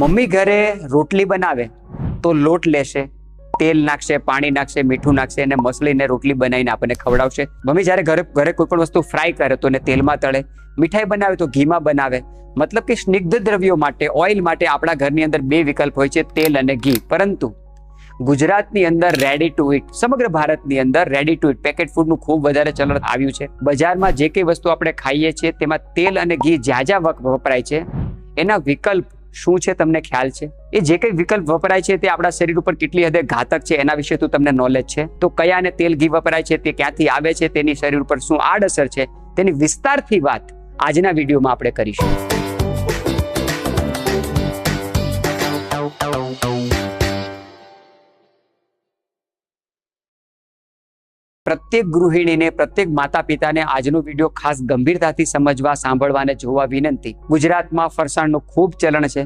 Mummy ઘરે રોટલી બનાવે તો લોટ લેશે, તેલ નાખશે, પાણી નાખશે, મીઠું નાખશે અને મસળીને રોટલી બનાવીને આપણને ખવડાવશે. મમ્મી જ્યારે ઘરે કોઈ પણ વસ્તુ ફ્રાય કરે તો એને તેલમાં તળે, મીઠાઈ બનાવે તો ઘીમાં બનાવે. મતલબ કે સ્નિગ્ધ દ્રવ્યો માટે, ઓઇલ માટે આપણા ઘરની અંદર બે વિકલ્પ હોય છે, તેલ અને ઘી. પરંતુ ગુજરાતની અંદર રેડી ટુ ઇટ, સમગ્ર ભારતની અંદર રેડી ટુ ઇટ પેકેટ ફૂડનું ખૂબ વધારે ચલણ આવ્યું છે. બજારમાં જે કઈ વસ્તુ આપણે ખાઈએ છીએ તેમાં તેલ અને ઘી જ્યાં વપરાય છે એના વિકલ્પ શું છે તમને ખ્યાલ છે? એ જે કઈ વિકલ્પ વપરાય છે તે આપણા શરીર ઉપર કેટલી હદે ઘાતક છે એના વિશે તમને નોલેજ છે? તો કયા અને તેલ ઘી વપરાય છે, તે ક્યાંથી આવે છે, તેની શરીર ઉપર શું આડઅસર છે, તેની વિસ્તારથી વાત આજના વિડીયોમાં આપણે કરીશું. પ્રત્યેક ગૃહિણીને, પ્રત્યેક માતા પિતાને આજનો વિડીયો ખાસ ગંભીરતાથી સમજવા, સાંભળવા અને જોવા વિનંતી. ગુજરાતમાં ફરસાણનું ખૂબ ચલણ છે.